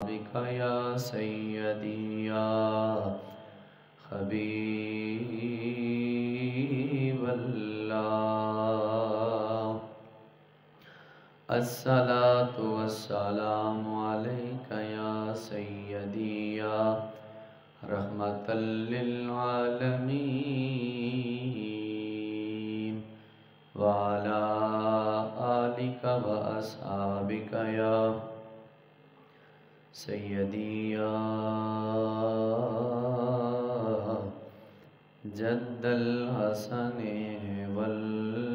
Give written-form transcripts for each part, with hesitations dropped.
بك يا سيدي يا حبيب الله. الصلاة والسلام عليك يا سيدي يا رحمة للعالمين وعلى آلك وأصحابك يا سيدي يا جد الحسن والحسين.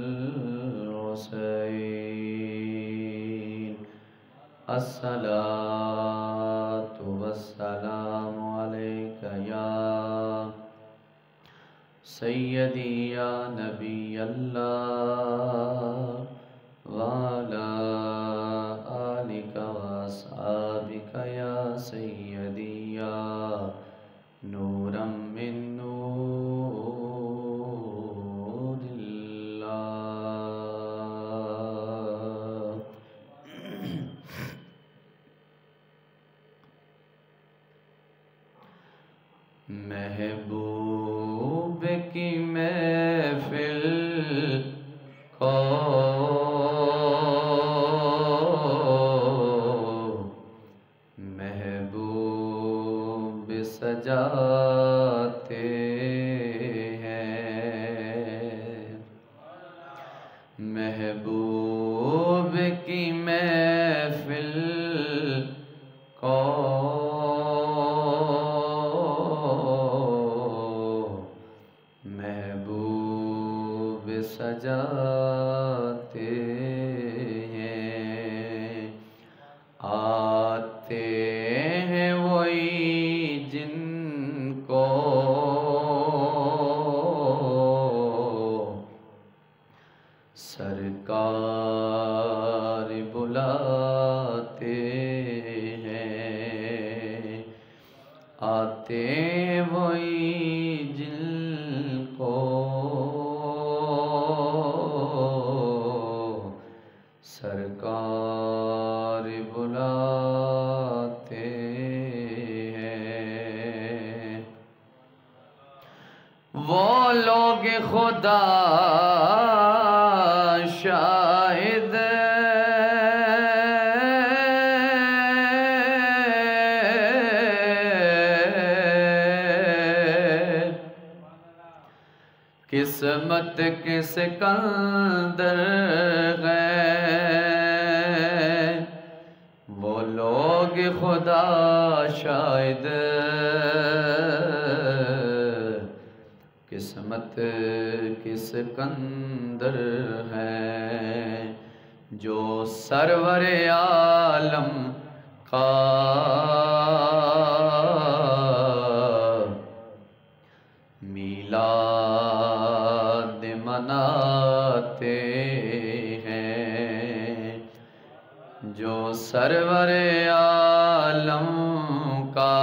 الصلاة والسلام عليك يا سيدي يا نبي الله وعلى آلك وأصحابك يا سيدي يا نورا من نور الله. محبوب کی محفل کو محبوب سجاتے ہیں. محبوب کی محفل کو محبوب سجاتے ہیں. آتے ہیں وہی جن کو سرکار بلاتے ہیں. آتے وہی جن کو سرکار بلاتے ہیں. وہ لوگ خدا شاہد قسمت کے سکندر ہیں. وہ لوگ خدا شاہد قسمت کے سکندر ہیں جو سرور عالم کا میلاد مناتے ہیں. جو سرور عالم کا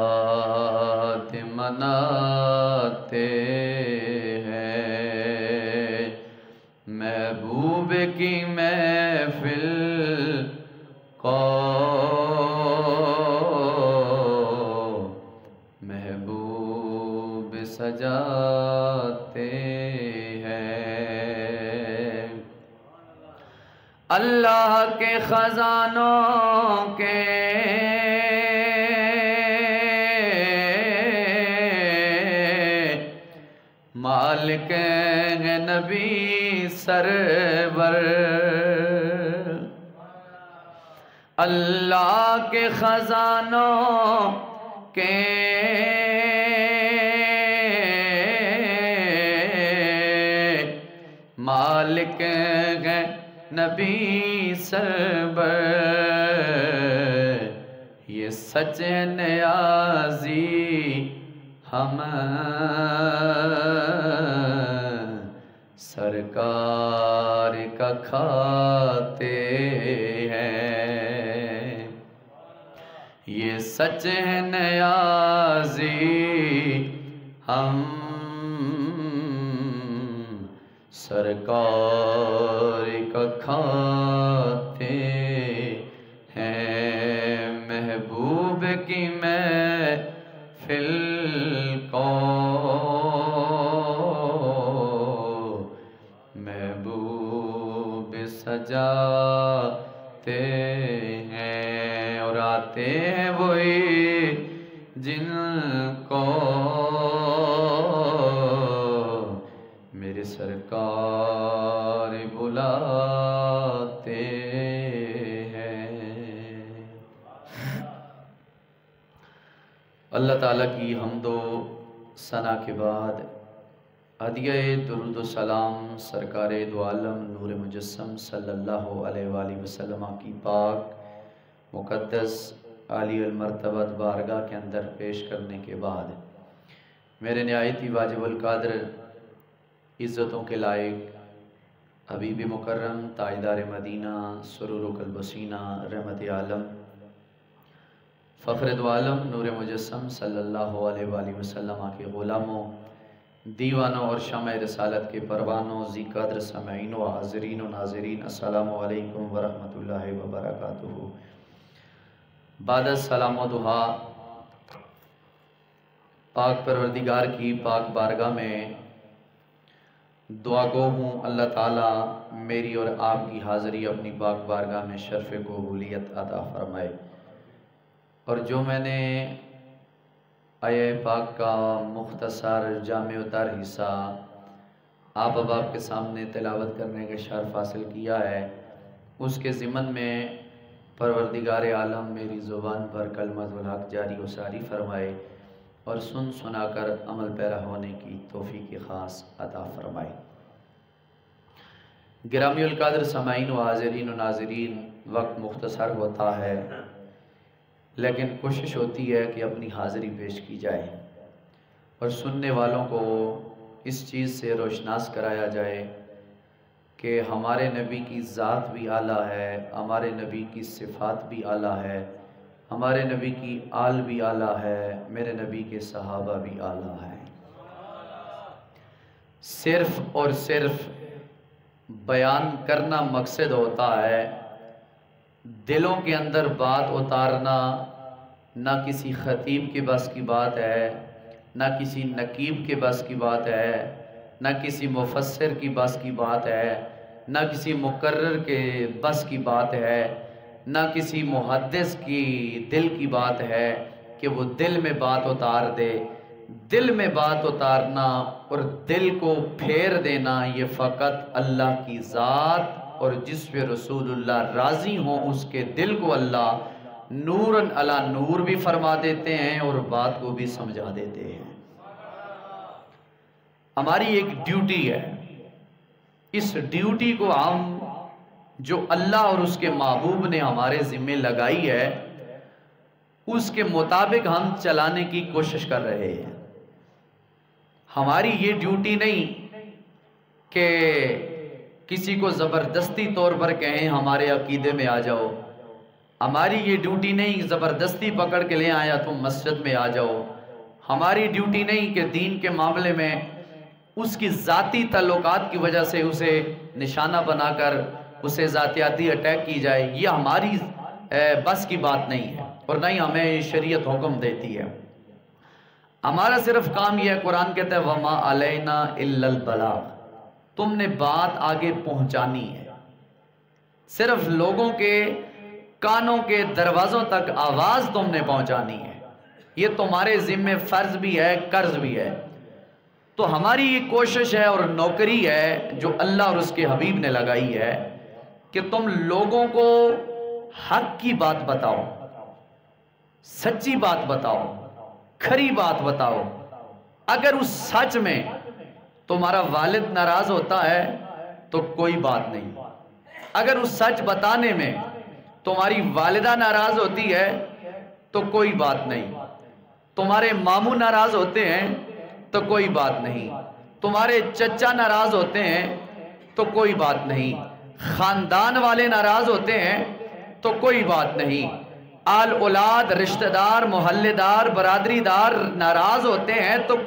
میلاد مناتے ہیں. محبوب کی محفل کو محبوب سجاتے ہیں. اللہ کے خزانوں کے مالک ہیں نبی سرور. اللہ کے خزانوں کے مالک ہیں نبی سرور. یہ سچ نیازی ہم سرکار کا کھاتے ہیں. یہ سچ ہے نیازی ہم سرکار کا کھاتے ہیں، محبوب کی محفل کو محبوب سجاتے ہیں، اور آتے ہیں وہی جن کو میرے سرکار بلاتے ہیں۔ اللہ تعالیٰ کی حمد و ثنا کے بعد ہدیہ درود و سلام سرکار دو عالم نور مجسم صلی اللہ علیہ وآلہ وسلم کی پاک مقدس عالی المرتبت بارگاہ کے اندر پیش کرنے کے بعد میرے نہایت ہی واجب القدر عزتوں کے لائق حبیب مکرم تاجدار مدینہ سرور و قلب و سینہ رحمت عالم فخر دو عالم نور مجسم صلی اللہ علیہ وآلہ وسلم کے غلاموں، دیوانوں اور شمع رسالت کے پروانوں، ذی قدر سامعین و حاضرین و ناظرین، السلام علیکم ورحمۃ اللہ وبرکاتہ۔ بعد السلام و دعا پاک پروردگار کی پاک بارگاہ میں دعا گو ہوں اللہ تعالیٰ میری اور آپ کی حاضری اپنی پاک بارگاہ میں شرف قبولیت عطا فرمائے، اور جو میں نے آیہ پاک کا مختصر جامع تر حصہ آپ احباب کے سامنے تلاوت کرنے کا شرف حاصل کیا ہے، اس کے ضمن میں پروردگار عالم میری زبان پر کلمۃ الحق جاری و ساری فرمائے اور سن سنا کر عمل پیرا ہونے کی توفیق خاص عطا فرمائے۔ گرامی القدر سامعین و حاضرین و ناظرین، وقت مختصر ہوتا ہے لیکن کوشش ہوتی ہے کہ اپنی حاضری پیش کی جائے اور سننے والوں کو اس چیز سے روشناس کرایا جائے کہ ہمارے نبی کی ذات بھی اعلیٰ ہے، ہمارے نبی کی صفات بھی اعلیٰ ہے، ہمارے نبی کی آل بھی اعلیٰ ہے، میرے نبی کے صحابہ بھی اعلیٰ ہیں۔ صرف اور صرف بیان کرنا مقصد ہوتا ہے، دلوں کے اندر بات اتارنا نہ کسی خطیب کے بس کی بات ہے، نہ کسی نقیب کے بس کی بات ہے، نہ کسی مفسر کی بس کی بات ہے، نہ کسی مقرر کے بس کی بات ہے، نہ کسی محدث کی دل کی بات ہے کہ وہ دل میں بات اتار دے۔ دل میں بات اتارنا اور دل کو پھیر دینا یہ فقط اللہ کی ذات اور جس پہ رسول اللہ راضی ہوں اس کے دل کو اللہ نوراً علی نور بھی فرما دیتے ہیں اور بات کو بھی سمجھا دیتے ہیں۔ ہماری ایک ڈیوٹی ہے، اس ڈیوٹی کو ہم جو اللہ اور اس کے محبوب نے ہمارے ذمہ لگائی ہے اس کے مطابق ہم چلانے کی کوشش کر رہے ہیں۔ ہماری یہ ڈیوٹی نہیں کہ کسی کو زبردستی طور پر کہیں ہمارے عقیدے میں آ جاؤ، ہماری یہ ڈیوٹی نہیں زبردستی پکڑ کے لے آیا تم مسجد میں آ جاؤ، ہماری ڈیوٹی نہیں کہ دین کے معاملے میں اس کی ذاتی تعلقات کی وجہ سے اسے نشانہ بنا کر اسے ذاتیاتی اٹیک کی جائے، یہ ہماری بس کی بات نہیں ہے اور نہ ہی ہمیں شریعت حکم دیتی ہے۔ ہمارا صرف کام یہ ہے، قرآن کہتا ہے وَمَا عَلَيْنَا إِلَّا الْبَلَاغُ، تم نے بات آگے پہنچانی ہے، صرف لوگوں کے کانوں کے دروازوں تک آواز تم نے پہنچانی ہے، یہ تمہارے ذمہ فرض بھی ہے، قرض بھی ہے۔ تو ہماری یہ کوشش ہے اور نوکری ہے جو اللہ اور اس کے حبیب نے لگائی ہے کہ تم لوگوں کو حق کی بات بتاؤ، سچی بات بتاؤ، کھری بات بتاؤ۔ اگر اس سچ میں تمہارا والد ناراض ہوتا ہے تو کوئی بات نہیں، اگر اس سچ بتانے میں تمہاری والدہ ناراض ہوتی ہے تو کوئی بات نہیں، تمہارے ماموں ناراض ہوتے ہیں تو کوئی بات نہیں، تمہارے چچا ناراض ہوتے ہیں تو کوئی بات نہیں، خاندان والے ناراض ہوتے ہیں تو کوئی بات نہیں، آل اولاد رشتہ دار محلے دار برادری دار ناراض ہوتے ہیں تو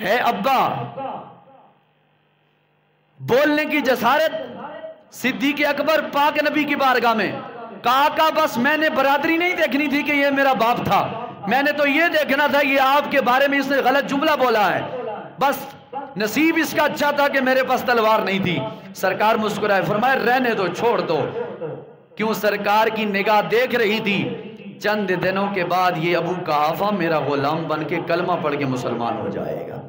ہے ابا، بولنے کی جسارت صدیق اکبر پاک نبی کی بارگاہ میں، کہا آقا بس میں نے برادری نہیں دیکھنی تھی کہ یہ میرا باپ تھا، میں نے تو یہ دیکھنا تھا یہ آپ کے بارے میں اس نے غلط جملہ بولا ہے، بس نصیب اس کا اچھا تھا کہ میرے پاس تلوار نہیں تھی۔ سرکار مسکرائے، فرمائے رہنے دو، چھوڑ دو۔ کیوں؟ سرکار کی نگاہ دیکھ رہی تھی چند دنوں کے بعد یہ ابو قحافہ میرا غلام بن کے کلمہ پڑھ کے مسلمان ہو جائے گا،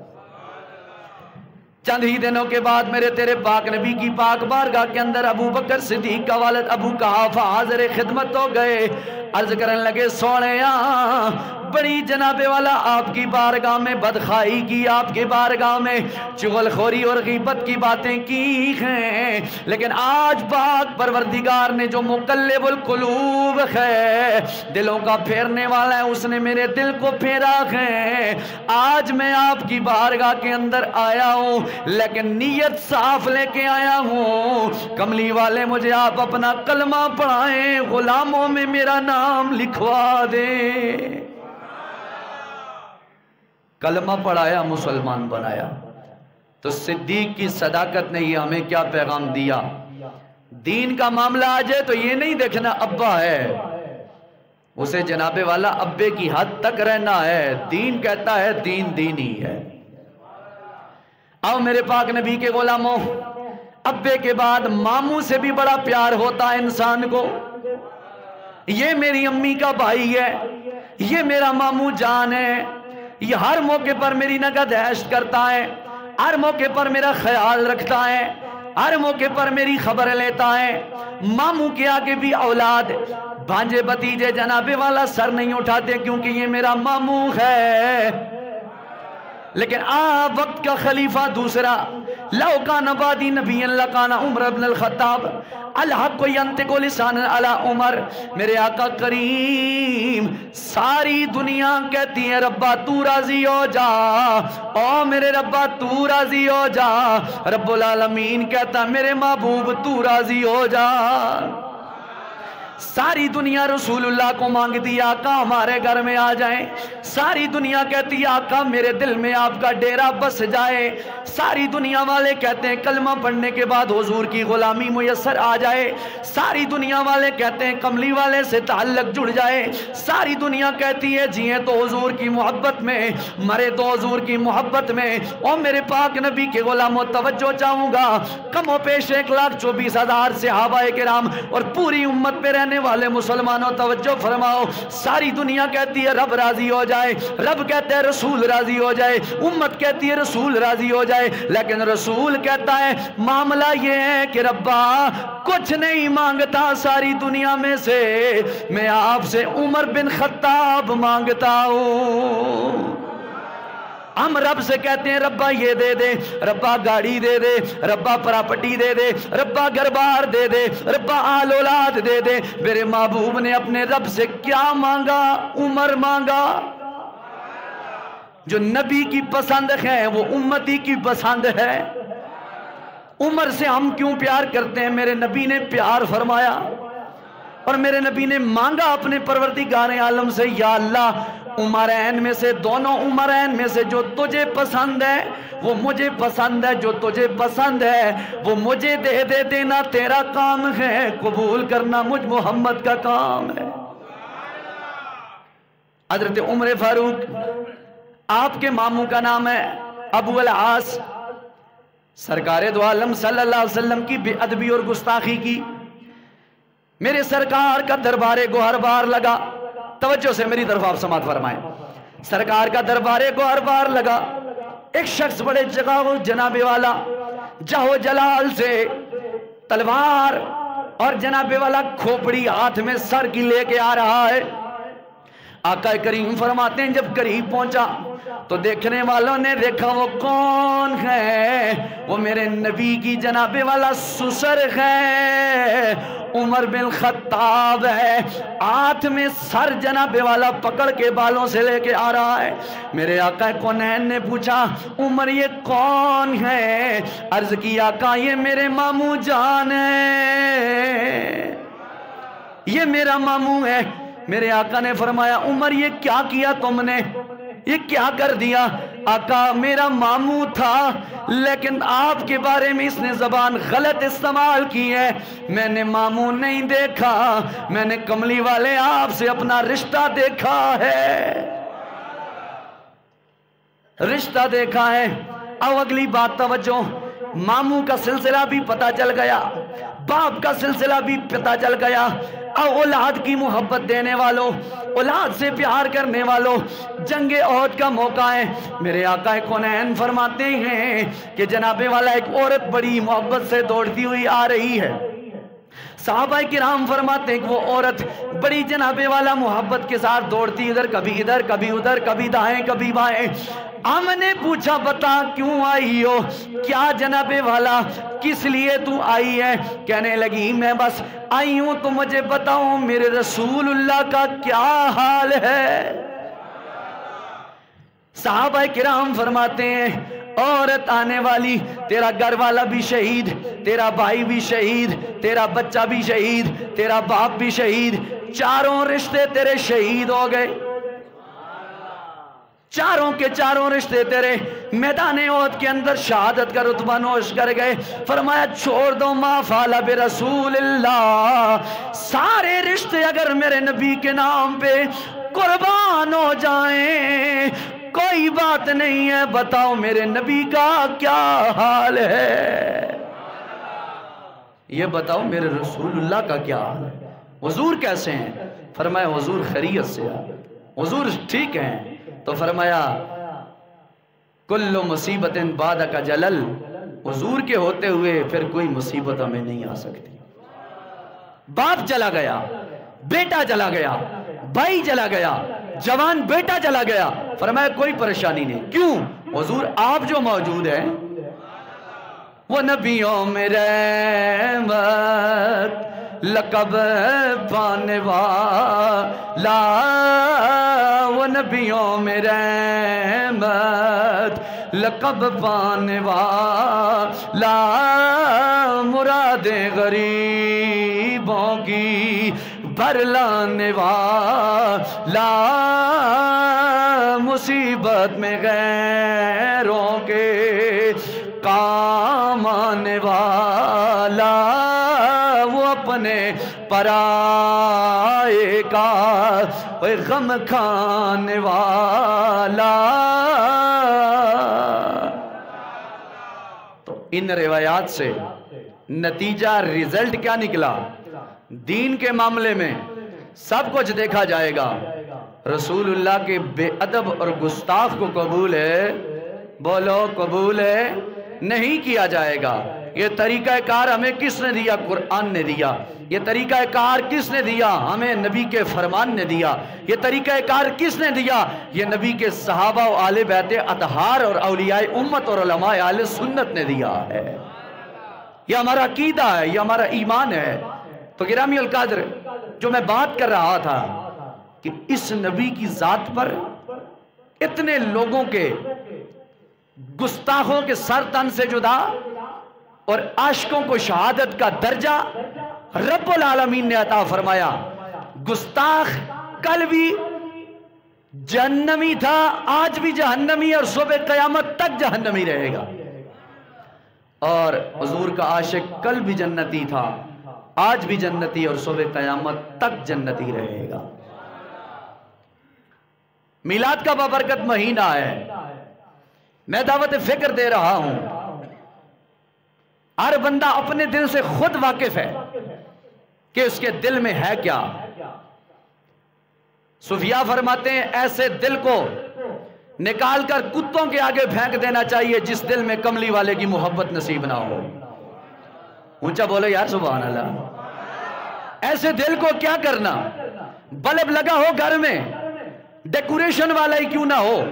چند ہی دنوں کے بعد میرے تیرے پاک نبی کی پاک بارگاہ کے اندر ابو بکر صدیق کا والد ابو قحافہ حاضر خدمت ہو گئے، عرض کرنے لگے سونےاں بڑی جناب والا آپ کی بارگاہ میں بدخائی کی، آپ کی بارگاہ میں چغل خوری اور غیبت کی باتیں کی ہیں، لیکن آج پاک پروردگار نے جو مقلب القلوب ہے، دلوں کا پھیرنے والا ہے، اس نے میرے دل کو پھیرا ہے، آج میں آپ کی بارگاہ کے اندر آیا ہوں لیکن نیت صاف لے کے آیا ہوں، کملی والے مجھے آپ اپنا کلمہ پڑھائیں، غلاموں میں میرا نام لکھوا دیں۔ کلمہ پڑھایا، مسلمان بنایا۔ تو صدیق کی صداقت نے یہ ہمیں کیا پیغام دیا؟ دین کا معاملہ آ جائے تو یہ نہیں دیکھنا ابا ہے، اسے جناب والا ابے کی حد تک رہنا ہے، دین کہتا ہے دین دین ہی ہے۔ آؤ میرے پاک نبی کے غلاموں، ابے کے بعد ماموں سے بھی بڑا پیار ہوتا ہے انسان کو۔ یہ میری امی کا بھائی ہے، یہ میرا ماموں جان ہے، یہ ہر موقع پر میری نگہداشت کرتا ہے، ہر موقع پر میرا خیال رکھتا ہے، ہر موقع پر میری خبر لیتا ہے۔ ماموں کے آگے بھی اولاد بھانجے بتیجے جناب والا سر نہیں اٹھاتے کیونکہ یہ میرا ماموں ہے، لیکن وقت کا خلیفہ دوسرا، لو کان بعدی نبی لکان عمر بن الخطاب الحق ینطق لسانا علی عمر۔ میرے آقا کریم ساری دنیا کہتی ہے ربا تو راضی ہو جا، او میرے ربا تو راضی ہو جا، رب العالمین کہتا میرے محبوب تو راضی ہو جا۔ ساری دنیا رسول اللہ کو مانگتی آقا ہمارے گھر میں آ جائیں، ساری دنیا کہتی آقا میرے دل میں آپ کا ڈیرا بس جائے، ساری دنیا والے کہتے ہیں کلمہ پڑھنے کے بعد حضور کی غلامی میسر آ جائے، ساری دنیا والے کہتے ہیں کملی والے سے تعلق جڑ جائے، ساری دنیا کہتی ہے جیئے تو حضور کی محبت میں، مرے تو حضور کی محبت میں۔ او میرے پاک نبی کے غلاموں توجہ چاہوں گا، کم و پیش 1,24,000 صحابہ کرام اور پوری امت پہ رہنے والے مسلمانوں توجہ فرماؤ، ساری دنیا کہتی ہے رب راضی ہو جائے، رب کہتے ہیں رسول راضی ہو جائے، امت کہتی ہے رسول راضی ہو جائے، لیکن رسول کہتا ہے معاملہ یہ ہے کہ ربا کچھ نہیں مانگتا ساری دنیا میں سے، میں آپ سے عمر بن خطاب مانگتا ہوں۔ ہم رب سے کہتے ہیں ربا یہ دے دے، ربا گاڑی دے دے، ربا پراپرٹی دے دے، ربا گھر بار دے دے، ربا آل اولاد دے دے، میرے محبوب نے اپنے رب سے کیا مانگا؟ عمر مانگا۔ جو نبی کی پسند ہے وہ امتی کی پسند ہے۔ عمر سے ہم کیوں پیار کرتے ہیں؟ میرے نبی نے پیار فرمایا اور میرے نبی نے مانگا اپنے پروردگار عالم سے، یا اللہ عمرین میں سے، دونوں عمرین میں سے جو تجھے پسند ہے وہ مجھے پسند ہے، جو تجھے پسند ہے وہ مجھے دے دے، دینا تیرا کام ہے، قبول کرنا مجھ محمد کا کام ہے۔ حضرت عمر فاروق، آپ کے ماموں کا نام ہے ابو العاص، سرکار دو عالم صلی اللہ علیہ وسلم کی بے ادبی اور گستاخی کی، میرے سرکار کا دربار گوہر بار لگا۔ توجہ سے میری طرف آپ سماعت فرمائیں، سرکار کا دربار گوہر بار لگا، ایک شخص بڑے جگہ جناب والا جہو جلال سے تلوار اور جناب والا کھوپڑی ہاتھ میں سر کی لے کے آ رہا ہے۔ آقا کریم فرماتے ہیں جب قریب پہنچا تو دیکھنے والوں نے دیکھا وہ کون ہے؟ وہ میرے نبی کی جناب والا سسر ہے، عمر بن خطاب ہے، ہاتھ میں سر جناب والا پکڑ کے بالوں سے لے کے آ رہا ہے۔ میرے آقا کونین نے پوچھا عمر یہ کون ہے؟ عرض کی آقا یہ میرے ماموں جان ہے، یہ میرا ماموں ہے۔ میرے آقا نے فرمایا عمر یہ کیا کیا تم نے؟ یہ کیا کر دیا؟ آقا میرا ماموں تھا لیکن آپ کے بارے میں اس نے زبان غلط استعمال کی ہے، میں نے ماموں نہیں دیکھا، میں نے کملی والے آپ سے اپنا رشتہ دیکھا ہے، رشتہ دیکھا ہے۔ اب اگلی بات توجہ، ماموں کا سلسلہ بھی پتہ چل گیا، باپ کا سلسلہ بھی پتہ چل گیا۔ اب اولاد کی محبت دینے والوں، اولاد سے پیار کرنے والوں، جنگ احد کا موقع ہے۔ میرے آقا کونین فرماتے ہیں کہ جناب والا ایک عورت بڑی محبت سے دوڑتی ہوئی آ رہی ہے۔ صحابہ کرام فرماتے ہیں کہ وہ عورت بڑی جناب والا محبت کے ساتھ دوڑتی، ادھر کبھی ادھر کبھی دائیں کبھی بائیں۔ ہم نے پوچھا بتا کیوں آئی ہو؟ کیا جناب والا کس لیے تو آئی ہے؟ کہنے لگی میں بس آئی ہوں تو مجھے بتاؤ میرے رسول اللہ کا کیا حال ہے۔ صحابہ کرام فرماتے ہیں عورت آنے والی، تیرا گھر والا بھی شہید، تیرا بھائی بھی شہید، تیرا بچہ بھی شہید، تیرا باپ بھی شہید، چاروں رشتے تیرے شہید ہو گئے، چاروں کے چاروں رشتے تیرے میدان احد کے اندر شہادت کا رتبہ نوش کر گئے۔ فرمایا چھوڑ دو ما فعل برسول اللہ، سارے رشتے اگر میرے نبی کے نام پہ قربان ہو جائیں کوئی بات نہیں ہے، بتاؤ میرے نبی کا کیا حال ہے، یہ بتاؤ میرے رسول اللہ کا کیا حال ہے، حضور کیسے ہیں؟ فرمایا حضور خیریت سے ہیں، حضور ٹھیک ہیں۔ تو فرمایا کل مصیبت بعدک جلل، حضور کے ہوتے ہوئے پھر کوئی مصیبت ہمیں نہیں آ سکتی۔ باپ چلا گیا، بیٹا چلا گیا، بھائی چلا گیا، جوان بیٹا چلا گیا، فرمایا کوئی پریشانی نہیں۔ کیوں؟ حضور آپ جو موجود ہیں وہ نبیوں میں رحمت لقب پانے والا، وہ نبیوں میں رحمت لقب پانے والا، مرادیں غریبوں کی بھرلانے والا، مصیبت میں غیروں کے کام آنے والا، وہ اپنے پرائے کا غم کھانے والا۔ تو ان روایات سے نتیجہ رزلٹ کیا نکلا؟ دین کے معاملے میں سب کچھ دیکھا جائے گا، رسول اللہ کے بے ادب اور گستاخ کو قبول ہے، بولو قبول ہے نہیں کیا جائے گا۔ یہ طریقہ کار ہمیں کس نے دیا؟ قرآن نے دیا۔ یہ طریقہ کار کس نے دیا؟ ہمیں نبی کے فرمان نے دیا۔ یہ طریقہ کار کس نے دیا؟ یہ نبی کے صحابہ و آل بیت اطہار اور اولیاء امت اور علماء اہل سنت نے دیا ہے۔ یہ ہمارا عقیدہ ہے، یہ ہمارا ایمان ہے۔ تو گرامی القدر، جو میں بات کر رہا تھا کہ اس نبی کی ذات پر اتنے لوگوں کے گستاخوں کے سر تن سے جدا اور عاشقوں کو شہادت کا درجہ رب العالمین نے عطا فرمایا۔ گستاخ کل بھی جہنمی تھا، آج بھی جہنمی اور صبح قیامت تک جہنمی رہے گا، اور حضور کا عاشق کل بھی جنتی تھا، آج بھی جنتی اور صبح قیامت تک جنتی رہے گا۔ میلاد کا بابرکت مہینہ ہے، میں دعوت فکر دے رہا ہوں، ہر بندہ اپنے دل سے خود واقف ہے کہ اس کے دل میں ہے کیا۔ صوفیاء فرماتے ہیں ایسے دل کو نکال کر کتوں کے آگے پھینک دینا چاہیے جس دل میں کملی والے کی محبت نصیب نہ ہو۔ اونچا بولو یار سبحان اللہ۔ ایسے دل کو کیا کرنا؟ بلب لگا ہو گھر میں، ڈیکوریشن والا ہی کیوں نہ ہو،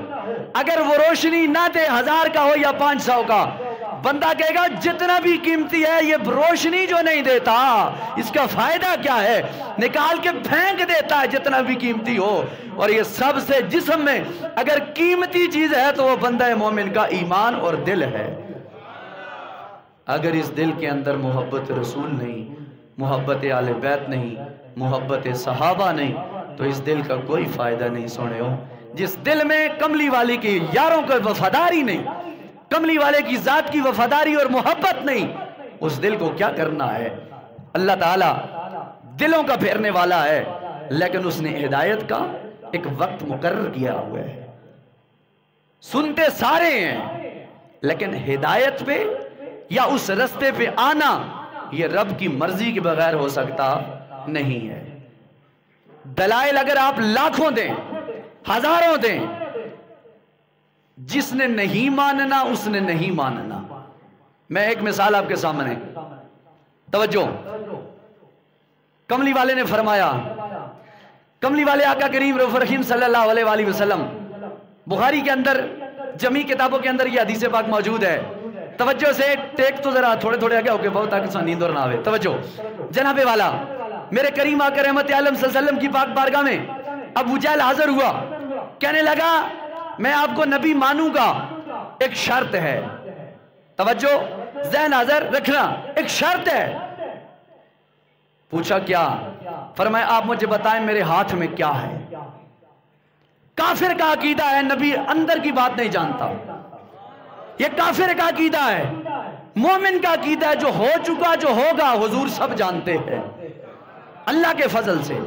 اگر وہ روشنی نہ دے 1000 کا ہو یا 500 کا، بندہ کہے گا جتنا بھی قیمتی ہے یہ روشنی جو نہیں دیتا اس کا فائدہ کیا ہے، نکال کے پھینک دیتا ہے جتنا بھی قیمتی ہو۔ اور یہ سب سے جسم میں اگر قیمتی چیز ہے تو وہ بندہ مومن کا ایمان اور دل ہے۔ اگر اس دل کے اندر محبت رسول نہیں، محبت آل بیت نہیں، محبت صحابہ نہیں، تو اس دل کا کوئی فائدہ نہیں۔ سنو جس دل میں کملی والے کی یاروں کو وفاداری نہیں، کملی والے کی ذات کی وفاداری اور محبت نہیں، اس دل کو کیا کرنا ہے؟ اللہ تعالیٰ دلوں کا پھیرنے والا ہے، لیکن اس نے ہدایت کا ایک وقت مقرر کیا ہوا ہے۔ سنتے سارے ہیں، لیکن ہدایت پہ یا اس رستے پہ آنا یہ رب کی مرضی کے بغیر ہو سکتا نہیں ہے۔ دلائل اگر آپ لاکھوں دیں، ہزاروں دیں، جس نے نہیں ماننا اس نے نہیں ماننا۔ میں ایک مثال آپ کے سامنے، توجہ، کملی والے نے فرمایا، کملی والے آقا کریم رؤوف رحیم صلی اللہ علیہ وآلہ وسلم، بخاری کے اندر جمی کتابوں کے اندر یہ حدیث پاک موجود ہے۔ توجہ سے ٹیک تو ذرا تھوڑے تھوڑے آگے ہوکے بہت تاکہ نیند اور نہ آوے۔ توجہ، جناب والا میرے کریم آقا رحمت عالم صلی اللہ علیہ وسلم کی پاک بارگاہ میں ابو جہل حاضر ہوا، کہنے لگا میں آپ کو نبی مانوں گا، ایک شرط ہے۔ توجہ، ذہن حاضر رکھنا، ایک شرط ہے۔ پوچھا کیا؟ فرمایا آپ مجھے بتائیں میرے ہاتھ میں کیا ہے۔ کافر کا عقیدہ ہے نبی اندر کی بات نہیں جانتا، یہ کافر کا عقیدہ ہے۔ مومن کا عقیدہ ہے جو ہو چکا جو ہوگا حضور سب جانتے ہیں، اللہ کے فضل سے،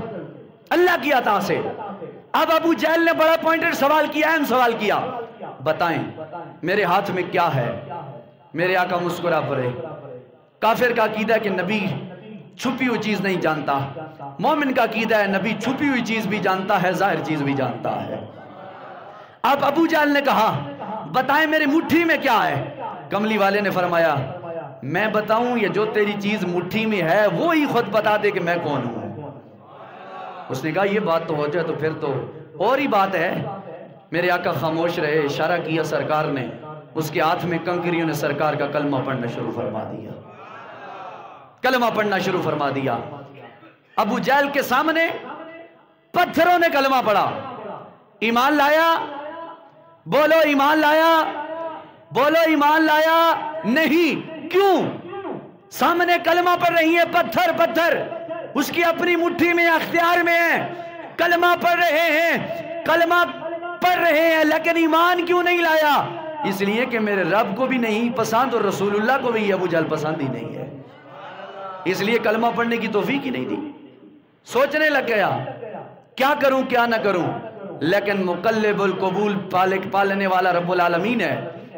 اللہ کی عطا سے۔ اب ابو جہل نے بڑا پوائنٹڈ سوال کیا، اہم سوال کیا، بتائیں میرے ہاتھ میں کیا ہے۔ میرے آقا مسکرا پڑے۔ کافر کا عقیدہ ہے کہ نبی چھپی ہوئی چیز نہیں جانتا، مومن کا عقیدہ ہے نبی چھپی ہوئی چیز بھی جانتا ہے، ظاہر چیز بھی جانتا ہے۔ اب ابو جہل نے کہا بتائیں میرے مٹھی میں کیا ہے۔ کملی والے نے فرمایا میں بتاؤں یا جو تیری چیز مٹھی میں ہے وہی خود بتا دے کہ میں کون ہوں۔ اس نے کہا یہ بات تو ہو جائے تو پھر تو اور ہی بات ہے۔ میرے آقا خاموش رہے، اشارہ کیا سرکار نے، اس کے ہاتھ میں کنکریوں نے سرکار کا کلمہ پڑھنا شروع فرما دیا، کلمہ پڑھنا شروع فرما دیا۔ ابو جہل کے سامنے پتھروں نے کلمہ پڑھا۔ ایمان لایا؟ بولو ایمان لایا؟ بولو ایمان لایا؟ نہیں۔ کیوں؟ سامنے کلمہ پڑھ رہی ہے، پتھر پتھر اس کی اپنی مٹھی میں اختیار میں ہے، کلمہ پڑھ رہے ہیں، کلمہ پڑھ رہے ہیں، لیکن ایمان کیوں نہیں لایا؟ اس لیے کہ میرے رب کو بھی نہیں پسند اور رسول اللہ کو بھی ابو جہل پسند ہی نہیں ہے، اس لیے کلمہ پڑھنے کی توفیق ہی نہیں دی۔ سوچنے لگ گیا کیا کروں کیا نہ کروں، لیکن مقلب القبول پالنے والا رب العالمین ہے،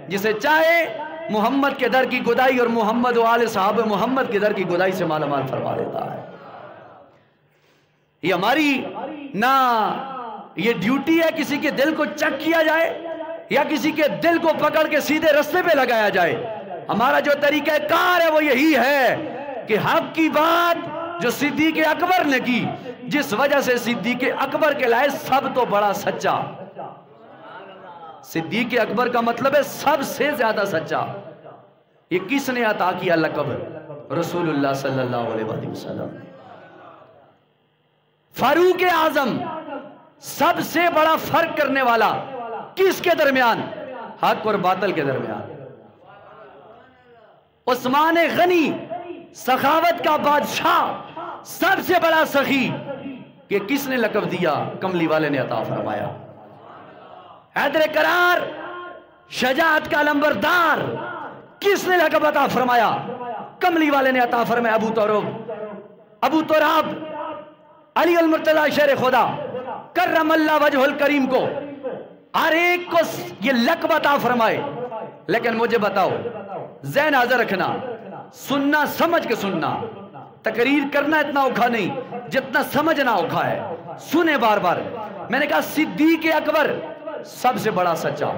جسے چاہے محمد کے در کی گدائی اور محمد و آل صحابہ محمد کے در کی گدائی سے مالا مال فرما دیتا ہے۔ یہ ہماری نہ یہ ڈیوٹی ہے کسی کے دل کو چیک کیا جائے یا کسی کے دل کو پکڑ کے سیدھے رستے پہ لگایا جائے۔ ہمارا جو طریقہ کار ہے وہ یہی ہے کہ حق کی بات جو صدیق اکبر نے کی، جس وجہ سے صدیق اکبر کے لائے سب تو بڑا سچا، صدیق اکبر کا مطلب ہے سب سے زیادہ سچا۔ یہ کس نے عطا کیا لقب؟ رسول اللہ صلی اللہ علیہ وسلم۔ فاروق اعظم سب سے بڑا فرق کرنے والا کس کے درمیان؟ حق اور باطل کے درمیان۔ عثمان غنی سخاوت کا بادشاہ، سب سے بڑا سخی، کہ کس نے لقب دیا؟ کملی والے نے عطا فرمایا۔ حیدر کرار شجاعت کا لمبردار، کس نے لقب عطا فرمایا؟ کملی والے نے عطا فرمایا۔ ابو تراب علی المرتضی شیر خدا کرم اللہ وجہ الکریم کو، ہر ایک کو یہ لقب عطا فرمائے۔ لیکن مجھے بتاؤ، ذہن حاضر رکھنا، سننا سمجھ کے سننا، تقریر کرنا اتنا اوکھا نہیں جتنا سمجھنا اوکھا ہے۔ سنیں بار بار، میں نے کہا صدیق اکبر سب سے بڑا سچا،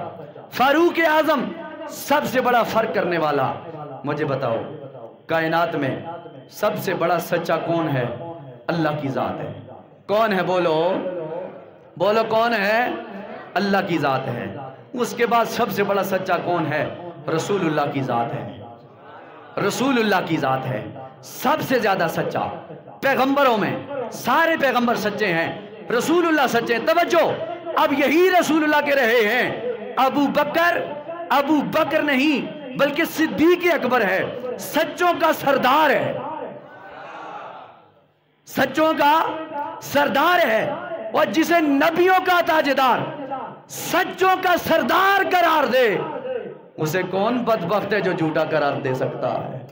فاروق اعظم سب سے بڑا فرق کرنے والا۔ مجھے بتاؤ کائنات میں سب سے بڑا سچا کون ہے؟ اللہ کی ذات ہے۔ کون ہے؟ بولو بولو کون ہے؟ اللہ کی ذات ہے۔ اس کے بعد سب سے بڑا سچا کون ہے؟ رسول اللہ کی ذات ہے، رسول اللہ کی ذات ہے، سب سے زیادہ سچا۔ پیغمبروں میں سارے پیغمبر سچے ہیں، رسول اللہ سچے ہیں۔ توجہ، اب یہی رسول اللہ کے رہے ہیں۔ ابو بکر نہیں بلکہ صدیق اکبر ہے، سچوں کا سردار ہے، سچوں کا سردار ہے، اور جسے نبیوں کا تاجدار، سچوں کا سردار قرار دے، اسے کون بدبخت ہے جو جھوٹا قرار دے سکتا ہے؟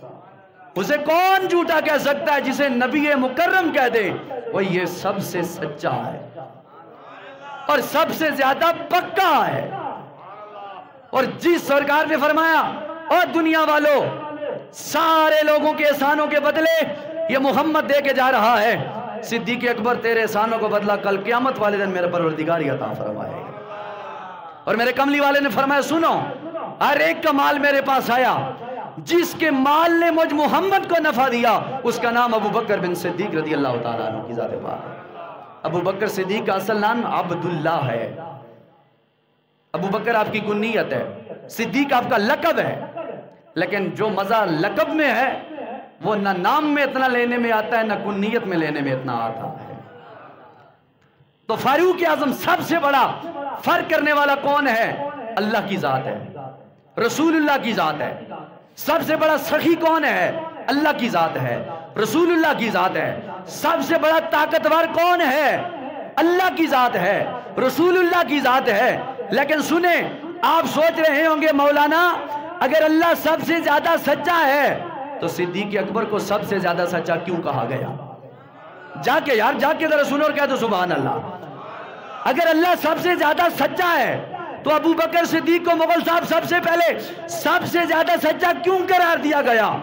اسے کون جھوٹا کہہ سکتا ہے جسے نبی مکرم کہہ دے؟ وہ یہ سب سے سچا ہے اور سب سے زیادہ پکا ہے۔ اور جس سرکار نے فرمایا اور دنیا والوں، سارے لوگوں کے احسانوں کے بدلے یہ محمد دے کے جا رہا ہے، صدیق اکبر تیرے احسانوں کو بدلہ کل قیامت والے دن میرے پروردگار عطا فرمائے گا۔ اور میرے کملی والے نے فرمایا سنو، ہر ایک کا مال میرے پاس آیا، جس کے مال نے مجھ محمد کو نفع دیا اس کا نام ابو بکر بن صدیق رضی اللہ تعالیٰ عنہ کی ذات پاک ہے۔ ابو بکر صدیق کا اصل نام عبداللہ ہے۔ ابو بکر آپ کی کنیت ہے، صدیق آپ کا لقب ہے، لیکن جو مزہ لقب میں ہے وہ نہ نام میں اتنا لینے میں آتا ہے نہ کنیت میں لینے میں اتنا آتا ہے۔ تو فاروق اعظم سب سے بڑا فرق کرنے والا کون ہے؟ اللہ کی ذات ہے، رسول اللہ کی ذات ہے۔ سب سے بڑا سخی کون ہے؟ اللہ کی ذات ہے، رسول اللہ کی ذات ہے۔ سب سے بڑا طاقتور کون ہے؟ اللہ کی ذات ہے، رسول اللہ کی ذات ہے۔ لیکن سنیں، آپ سوچ رہے ہوں گے مولانا اگر اللہ سب سے زیادہ سچا ہے تو صدیق اکبر کو سب سے زیادہ سچا کیوں کہا گیا؟ جا کے یار، جا کے ذرا سنو اور کہہ دو سبحان اللہ۔ اگر اللہ سب سے زیادہ سچا ہے تو ابو بکر صدیق کو مغل صاحب سب سے پہلے سب سے زیادہ سچا کیوں قرار دیا گیا؟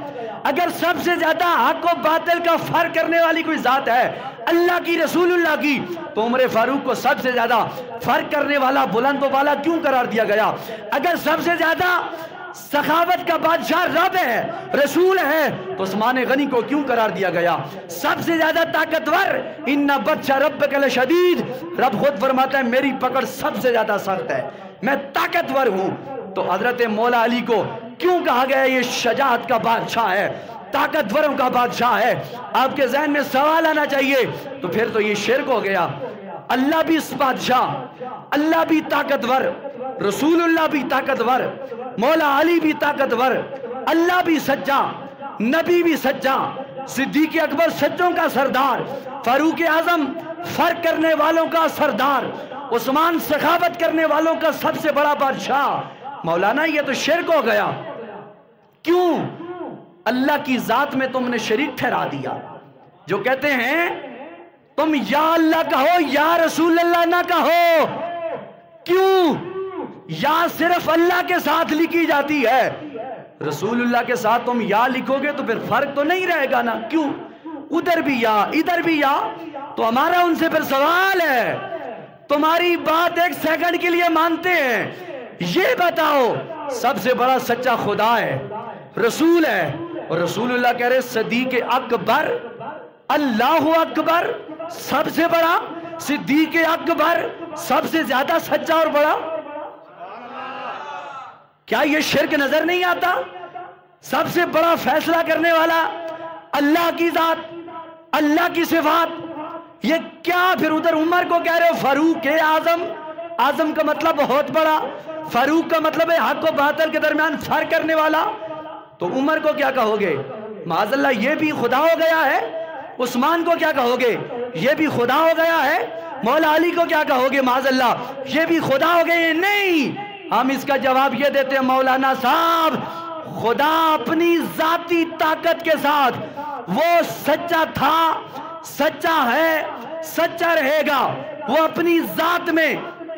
اگر سب سے زیادہ حق و باطل کا فرق کرنے والی کوئی ذات ہے اللہ کی، رسول اللہ کی، تو عمر فاروق کو سب سے زیادہ فرق کرنے والا، بلند و بالا کیوں قرار دیا گیا؟ اگر سب سے زیادہ سخاوت کا بادشاہ رب ہے، رسول ہے، تو عثمان غنی کو کیوں قرار دیا گیا؟ سب سے زیادہ طاقتور، ان بطش ربک لشدید، رب خود فرماتا ہے میری پکڑ سب سے زیادہ سخت ہے، میں طاقتور ہوں۔ تو حضرت مولا علی کو کیوں کہا گیا یہ شجاعت کا بادشاہ ہے، طاقتوروں کا بادشاہ ہے؟ آپ کے ذہن میں سوال آنا چاہیے، تو پھر تو یہ شرک ہو گیا۔ اللہ بھی اس بادشاہ، اللہ بھی طاقتور، رسول اللہ بھی طاقتور، مولا علی بھی طاقتور، اللہ بھی سچا، نبی بھی سچا، صدیق اکبر سچوں کا سردار، فاروق اعظم فرق کرنے والوں کا سردار، عثمان سخاوت کرنے والوں کا سب سے بڑا بادشاہ۔ مولانا یہ تو شرک ہو گیا۔ کیوں؟ اللہ کی ذات میں تم نے شریک ٹھہرا دیا۔ جو کہتے ہیں تم یا اللہ کہو یا رسول اللہ نہ کہو، کیوں؟ یا صرف اللہ کے ساتھ لکھی جاتی ہے، رسول اللہ کے ساتھ تم یا لکھو گے تو پھر فرق تو نہیں رہے گا نا؟ کیوں؟ ادھر بھی یا ادھر بھی یا۔ تو ہمارا ان سے پھر سوال ہے، تمہاری بات ایک سیکنڈ کے لیے مانتے ہیں، یہ بتاؤ سب سے بڑا سچا خدا ہے، رسول ہے، اور رسول اللہ کہہ رہے صدیق اکبر، اللہ اکبر سب سے بڑا، صدیق اکبر سب سے زیادہ سچا اور بڑا۔ کیا یہ شرک نظر نہیں آتا؟ سب سے بڑا فیصلہ کرنے والا اللہ کی ذات، اللہ کی صفات، یہ کیا پھر ادھر عمر کو کہہ رہے ہو فاروق اعظم؟ اعظم کا مطلب بہت بڑا، فاروق کا مطلب ہے حق و باطل کے درمیان فرق کرنے والا۔ تو عمر کو کیا کہو گے؟ معاذ اللہ یہ بھی خدا ہو گیا ہے۔ عثمان کو کیا کہو گے؟ یہ بھی خدا ہو گیا ہے۔ مولا علی کو کیا کہو گے؟ معاذ اللہ یہ بھی خدا ہو گئے؟ نہیں، ہم اس کا جواب یہ دیتے ہیں مولانا صاحب، خدا اپنی ذاتی طاقت کے ساتھ وہ سچا تھا، سچا ہے، سچا رہے گا۔ وہ اپنی ذات میں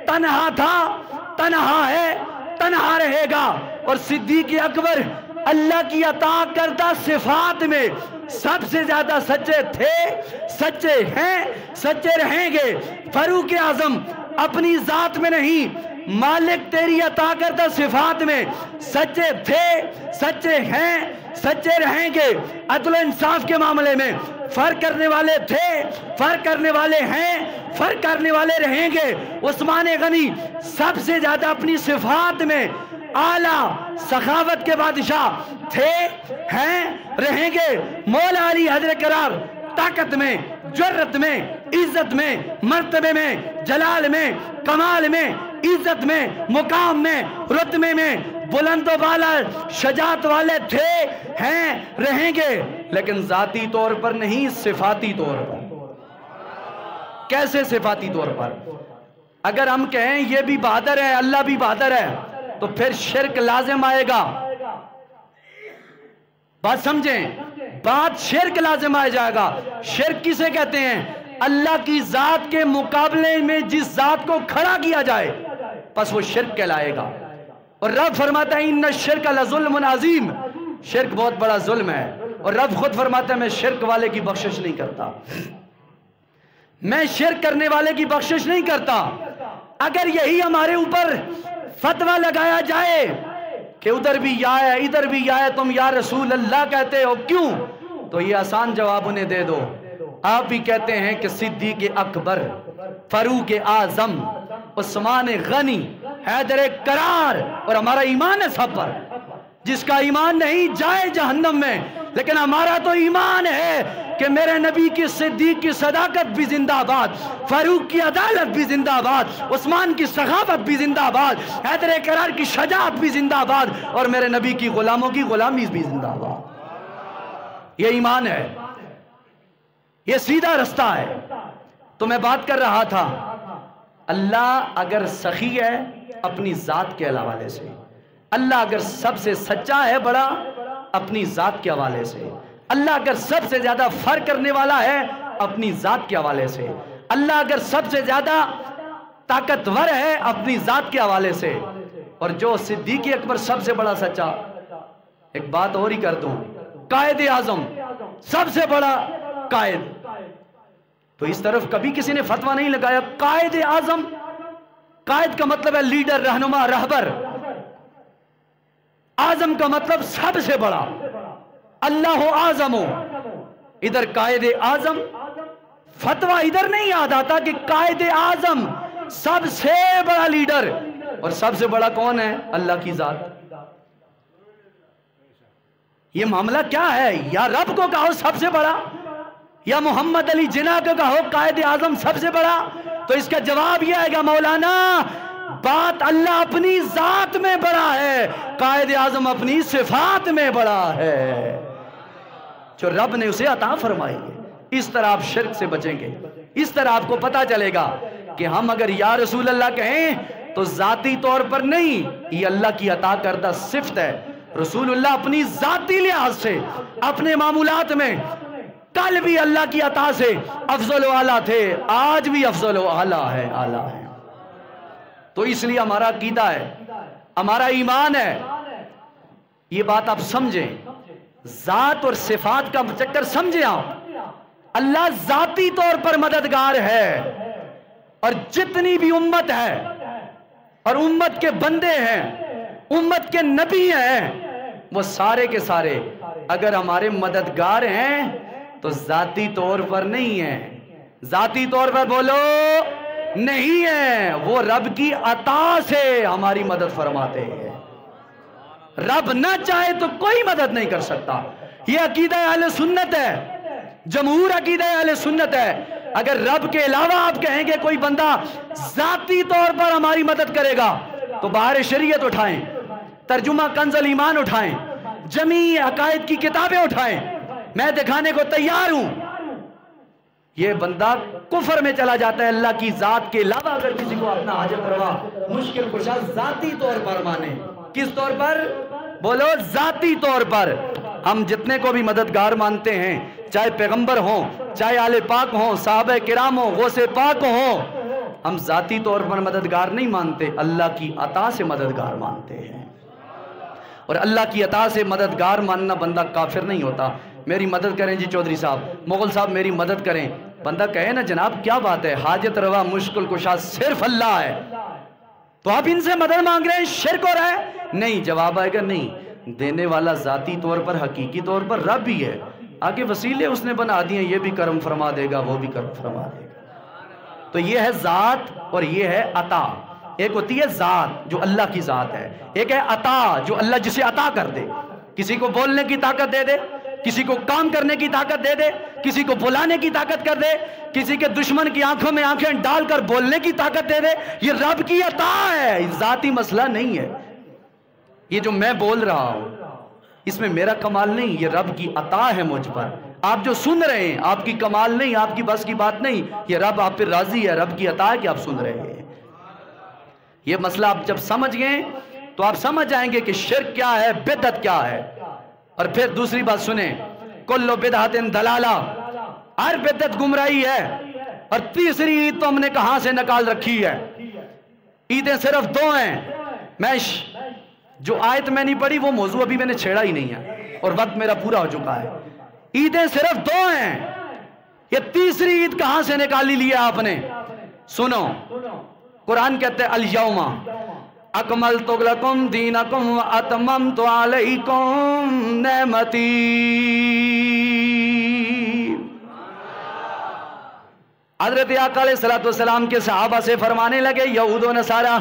تنہا تھا، تنہا ہے، تنہا رہے گا۔ اور صدیق اکبر اللہ کی عطا کردہ صفات میں سب سے زیادہ سچے تھے، سچے ہیں، سچے رہیں گے۔ فاروق اعظم اپنی ذات میں نہیں، مالک تیری عطا کردہ صفات میں سچے تھے، سچے ہیں، سچے رہیں گے۔ عدل و انصاف کے معاملے میں فرق کرنے والے تھے، فرق کرنے والے ہیں، فرق کرنے والے رہیں گے۔ عثمان غنی سب سے زیادہ اپنی صفات میں اعلیٰ سخاوت کے بادشاہ تھے، ہیں، رہیں گے۔ مولا علی حیدر کرار طاقت میں، جرت میں، عزت میں، مرتبے میں، جلال میں، کمال میں، عزت میں، مقام میں، رتبے میں بلند و بالا شجاعت والے تھے، ہیں، رہیں گے، لیکن ذاتی طور پر نہیں، صفاتی طور پر۔ کیسے صفاتی طور پر؟ اگر ہم کہیں یہ بھی بہادر ہے اللہ بھی بہادر ہے تو پھر شرک لازم آئے گا. بات سمجھیں, بات شرک لازم آ جائے گا. شرک کسے کہتے ہیں؟ اللہ کی ذات کے مقابلے میں جس ذات کو کھڑا کیا جائے پس وہ شرک کہلائے گا. اور رب فرماتا ہے ان الشرک لظلم عظیم, شرک بہت بڑا ظلم ہے. اور رب خود فرماتا ہے میں شرک والے کی بخشش نہیں کرتا, میں شرک کرنے والے کی بخشش نہیں کرتا. اگر یہی ہمارے اوپر فتویٰ لگایا جائے کہ ادھر بھی یا ہے ادھر بھی یا ہے, تم یا رسول اللہ کہتے ہو کیوں, تو یہ آسان جواب انہیں دے دو. آپ بھی کہتے ہیں کہ صدیق اکبر, فاروق اعظم, عثمان غنی, حیدر کرار, اور ہمارا ایمان ہے سب پر. جس کا ایمان نہیں جائے جہنم میں, لیکن ہمارا تو ایمان ہے کہ میرے نبی کی صدیق کی صداقت بھی زندہ باد, فاروق کی عدالت بھی زندہ باد, عثمان کی سخاوت بھی زندہ باد, حیدر کرار کی شجاعت بھی زندہ باد, اور میرے نبی کی غلاموں کی غلامی بھی زندہ باد. یہ ایمان ہے, یہ سیدھا رستہ ہے. تو میں بات کر رہا تھا اللہ اگر سخی ہے اپنی ذات کے حوالے سے, اللہ اگر سب سے سچا ہے بڑا اپنی ذات کے حوالے سے, اللہ اگر سب سے زیادہ فرق کرنے والا ہے اپنی ذات کے حوالے سے, اللہ اگر سب سے زیادہ طاقتور ہے اپنی ذات کے حوالے سے, اور جو صدیق اکبر سب سے بڑا سچا. ایک بات اور ہی کر دوں, قائد اعظم سب سے بڑا قائد, تو اس طرف کبھی کسی نے فتویٰ نہیں لگایا قائد اعظم. قائد کا مطلب ہے لیڈر, رہنما, رہبر. اعظم کا مطلب سب سے بڑا, اللہ اعظم. ادھر قائد اعظم, فتویٰ ادھر نہیں یاد آتا کہ قائد اعظم سب سے بڑا لیڈر, اور سب سے بڑا کون ہے؟ اللہ کی ذات. یہ معاملہ کیا ہے؟ یا رب کو کہو سب سے بڑا, یا محمد علی جناح کو کہو قائد اعظم سب سے بڑا. تو اس کا جواب یہ آئے گا مولانا بات اللہ اپنی ذات میں بڑا ہے, قائد اعظم اپنی صفات میں بڑا ہے جو رب نے اسے عطا فرمائی ہے. اس طرح آپ شرک سے بچیں گے, اس طرح آپ کو پتا چلے گا کہ ہم اگر یا رسول اللہ کہیں تو ذاتی طور پر نہیں, یہ اللہ کی عطا کردہ صفت ہے. رسول اللہ اپنی ذاتی لحاظ سے اپنے معمولات میں کل بھی اللہ کی عطا سے افضل و اعلیٰ تھے, آج بھی افضل و اعلیٰ ہے, اعلیٰ ہے. تو اس لیے ہمارا عقیدہ ہے, ہمارا ایمان ہے. یہ بات آپ سمجھیں, ذات اور صفات کا چکر سمجھیں آپ. اللہ ذاتی طور پر مددگار ہے, اور جتنی بھی امت ہے اور امت کے بندے ہیں, امت کے نبی ہیں, وہ سارے کے سارے اگر ہمارے مددگار ہیں تو ذاتی طور پر نہیں ہیں. ذاتی طور پر بولو نہیں ہے, وہ رب کی عطا سے ہماری مدد فرماتے ہیں. رب نہ چاہے تو کوئی مدد نہیں کر سکتا. یہ عقیدہ اہل سنت ہے, جمہور عقیدہ اہل سنت ہے. اگر رب کے علاوہ آپ کہیں گے کوئی بندہ ذاتی طور پر ہماری مدد کرے گا تو بہار شریعت اٹھائیں, ترجمہ کنز الایمان اٹھائیں, جمیع عقائد کی کتابیں اٹھائیں, میں دکھانے کو تیار ہوں. یہ بندہ کفر میں چلا جاتا ہے اللہ کی ذات کے علاوہ اگر کسی کو اپنا حاجت روا مشکل کشا ذاتی طور پر مانے. کس طور پر؟ بولو ذاتی طور پر. ہم جتنے کو بھی مددگار مانتے ہیں, چاہے پیغمبر ہوں, چاہے آل پاک ہوں, صحابہ کرام ہوں, غوث پاک ہوں, ہم ذاتی طور پر مددگار نہیں مانتے, اللہ کی عطا سے مددگار مانتے ہیں. اور اللہ کی عطا سے مددگار ماننا بندہ کافر نہیں ہوتا. میری مدد کریں جی چودھری صاحب, مغل صاحب میری مدد کریں, بندہ کہے نا جناب کیا بات ہے, حاجت روا مشکل کشا صرف اللہ ہے, تو آپ ان سے مدد مانگ رہے ہیں, شرک ہو رہا ہے؟ نہیں. جواب آئے گا نہیں, دینے والا ذاتی طور پر حقیقی طور پر رب ہی ہے, آگے وسیلے اس نے بنا دیے, یہ بھی کرم فرما دے گا, وہ بھی کرم فرما دے گا. تو یہ ہے ذات اور یہ ہے عطا. ایک ہوتی ہے ذات جو اللہ کی ذات ہے, ایک ہے عطا جو اللہ جسے عطا کر دے, کسی کو بولنے کی طاقت دے دے, کسی کو کام کرنے کی طاقت دے دے, کسی کو بلانے کی طاقت کر دے, کسی کے دشمن کی آنکھوں میں آنکھیں ڈال کر بولنے کی طاقت دے دے. یہ رب کی عطا ہے, ذاتی مسئلہ نہیں ہے. یہ جو میں بول رہا ہوں اس میں میرا کمال نہیں, یہ رب کی عطا ہے مجھ پر. آپ جو سن رہے ہیں آپ کی کمال نہیں, آپ کی بس کی بات نہیں, یہ رب آپ پر راضی ہے, رب کی عطا ہے کہ آپ سن رہے ہیں. یہ مسئلہ آپ جب سمجھ گئے تو آپ سمجھ جائیں گے کہ شرک کیا ہے، بدعت کیا ہے۔ اور پھر دوسری بات سنیں، کلو بدعت دلالہ، ہر بدعت گمراہی ہے۔ اور تیسری عید تو ہم نے کہاں سے نکال رکھی ہے؟ عیدیں صرف دو ہیں۔ میں جو آیت میں نہیں پڑھی وہ موضوع ابھی میں نے چھیڑا ہی نہیں ہے اور وقت میرا پورا ہو چکا ہے۔ عیدیں صرف دو ہیں، یہ تیسری عید کہاں سے نکالی لیا آپ نے؟ سنو، قرآن کہتے ہیں الیوم اکملت لکم دینکم واتممت علیکم نعمتی۔ حضرت آقا علیہ السلام کے صحابہ سے فرمانے لگے یہود و نصارہ،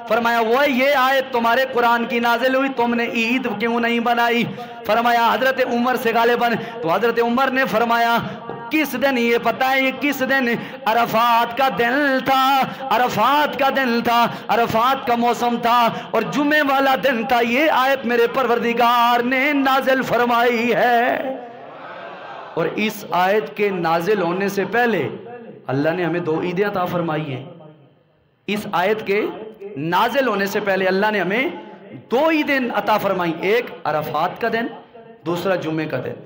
فرمایا وہ یہ آیت تمہارے قرآن کی نازل ہوئی، تم نے عید کیوں نہیں بنائی؟ فرمایا حضرت عمر سے غالباً، تو حضرت عمر نے فرمایا کس دن یہ پتہ ہے، یہ کس دن؟ عرفات کا دن تھا، عرفات کا دن تھا، عرفات کا موسم تھا اور جمعے والا دن تھا، یہ آیت میرے پروردگار نے نازل فرمائی ہے۔ اور اس آیت کے نازل ہونے سے پہلے اللہ نے ہمیں دو عیدیں عطا فرمائی ہیں۔ اس آیت کے نازل ہونے سے پہلے اللہ نے ہمیں دو عیدیں عطا فرمائی، ایک عرفات کا دن، دوسرا جمعے کا دن،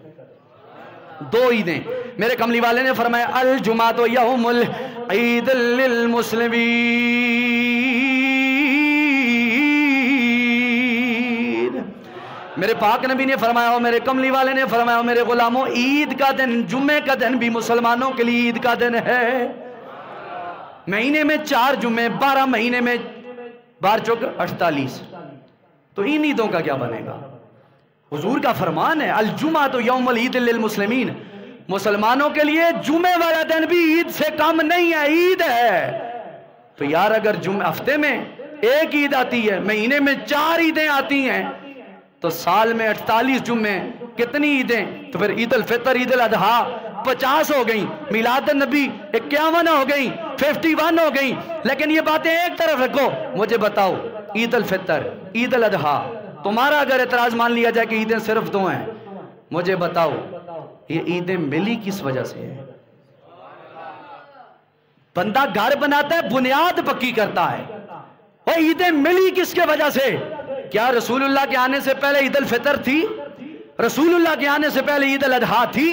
دو عیدیں۔ میرے کملی والے نے فرمایا الجمعۃ یوم العید للمسلمین۔ میرے پاک نبی نے فرمایا اور میرے کملی والے نے فرمایا میرے غلاموں، عید کا دن، جمعے کا دن بھی مسلمانوں کے لیے عید کا دن ہے۔ مہینے میں 4 جمعے، 12 مہینے میں 12 چوک 48، تو ان عیدوں کا کیا بنے گا؟ حضور کا فرمان ہے الجمعۃ یوم العید للمسلمین، مسلمانوں کے لیے جمعے والا دن بھی عید سے کم نہیں ہے، عید ہے۔ تو یار اگر ہفتے میں ایک عید آتی ہے، مہینے میں 4 عیدیں آتی ہیں، تو سال میں 48 جمعے، کتنی عیدیں؟ تو پھر عید الفطر، عید الاضحیٰ 50 ہو گئیں، میلاد النبی 51 ہو گئیں، 51 ہو گئیں۔ لیکن یہ باتیں ایک طرف رکھو، مجھے بتاؤ عید الفطر، عید الاضحیٰ، تمہارا اگر اعتراض مان لیا جائے کہ عیدیں صرف 2 ہیں، مجھے بتاؤ یہ عیدیں ملی کس وجہ سے ہے؟ بندہ گھر بناتا ہے، بنیاد پکی کرتا ہے، اور عیدیں ملی کس کے وجہ سے؟ کیا رسول اللہ کے آنے سے پہلے عید الفطر تھی؟ رسول اللہ کے آنے سے پہلے عید الاضحیٰ تھی؟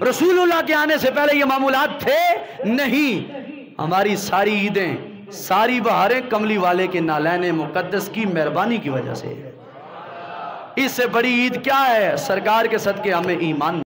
رسول اللہ کے آنے سے پہلے یہ معمولات تھے؟ نہیں۔ ہماری ساری عیدیں، ساری بہاریں کملی والے کے نالین مقدس کی مہربانی کی وجہ سے ہے۔ اس سے بڑی عید کیا ہے؟ سرکار کے صدقے ہمیں ایمان